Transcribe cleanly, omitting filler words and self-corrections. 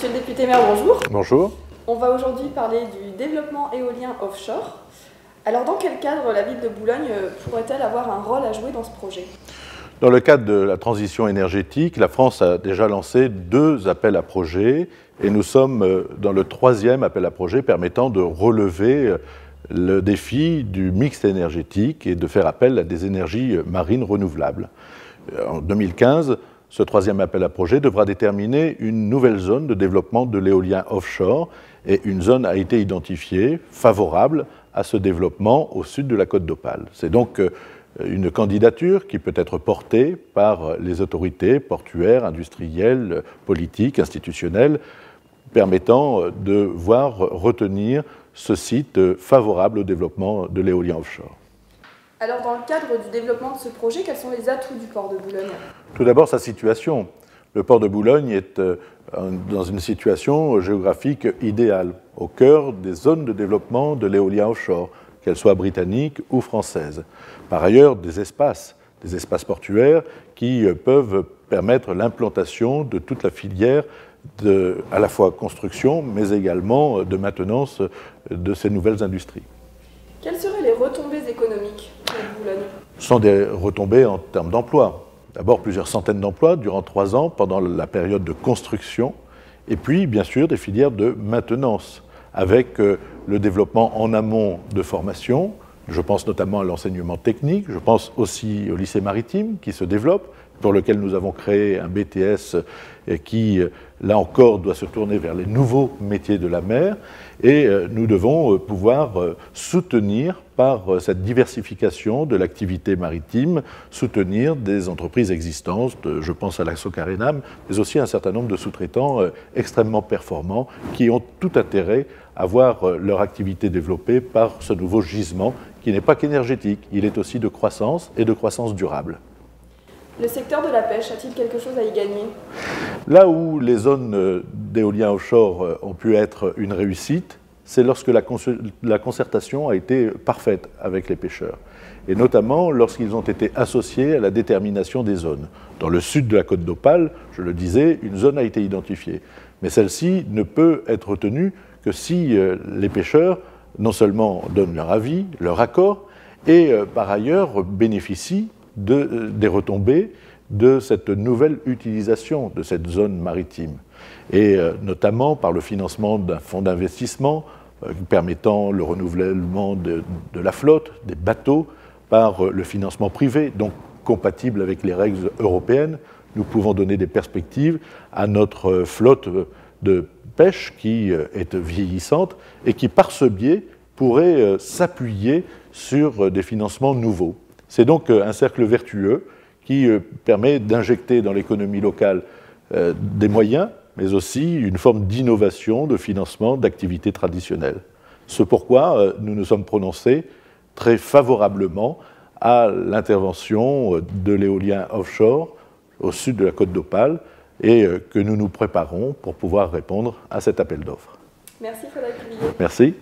Monsieur le député maire, bonjour. Bonjour. On va aujourd'hui parler du développement éolien offshore. Alors dans quel cadre la ville de Boulogne pourrait-elle avoir un rôle à jouer dans ce projet? Dans le cadre de la transition énergétique, la France a déjà lancé 2 appels à projets et nous sommes dans le 3e appel à projet permettant de relever le défi du mix énergétique et de faire appel à des énergies marines renouvelables. En 2015, ce 3e appel à projet devra déterminer une nouvelle zone de développement de l'éolien offshore et une zone a été identifiée favorable à ce développement au sud de la côte d'Opale. C'est donc une candidature qui peut être portée par les autorités portuaires, industrielles, politiques, institutionnelles, permettant de voir retenir ce site favorable au développement de l'éolien offshore. Alors dans le cadre du développement de ce projet, quels sont les atouts du port de Boulogne? Tout d'abord, sa situation. Le port de Boulogne est dans une situation géographique idéale, au cœur des zones de développement de l'éolien offshore, qu'elles soient britanniques ou françaises. Par ailleurs, des espaces portuaires qui peuvent permettre l'implantation de toute la filière à la fois construction, mais également de maintenance de ces nouvelles industries. Quelles seraient les retombées économiques pour Boulogne? Ce sont des retombées en termes d'emploi. D'abord, plusieurs centaines d'emplois durant 3 ans pendant la période de construction, et puis, bien sûr, des filières de maintenance, avec le développement en amont de formation. Je pense notamment à l'enseignement technique, je pense aussi au lycée maritime qui se développe, pour lequel nous avons créé un BTS qui, là encore, doit se tourner vers les nouveaux métiers de la mer. Et nous devons pouvoir soutenir, par cette diversification de l'activité maritime, soutenir des entreprises existantes, je pense à la Socarénam, mais aussi un certain nombre de sous-traitants extrêmement performants qui ont tout intérêt à voir leur activité développée par ce nouveau gisement qui n'est pas qu'énergétique, il est aussi de croissance et de croissance durable. Le secteur de la pêche a-t-il quelque chose à y gagner? Là où les zones d'éolien offshore ont pu être une réussite, c'est lorsque la concertation a été parfaite avec les pêcheurs, et notamment lorsqu'ils ont été associés à la détermination des zones. Dans le sud de la côte d'Opale, je le disais, une zone a été identifiée, mais celle-ci ne peut être retenue que si les pêcheurs non seulement donnent leur avis, leur accord, et par ailleurs bénéficient des retombées de cette nouvelle utilisation de cette zone maritime, et notamment par le financement d'un fonds d'investissement permettant le renouvellement de la flotte, des bateaux, par le financement privé, donc compatible avec les règles européennes. Nous pouvons donner des perspectives à notre flotte de pêche qui est vieillissante et qui, par ce biais, pourrait s'appuyer sur des financements nouveaux. C'est donc un cercle vertueux qui permet d'injecter dans l'économie locale des moyens, mais aussi une forme d'innovation, de financement d'activités traditionnelles. C'est pourquoi nous nous sommes prononcés très favorablement à l'intervention de l'éolien offshore au sud de la côte d'Opale et que nous nous préparons pour pouvoir répondre à cet appel d'offres. Merci Frédéric Cuvillier. Merci.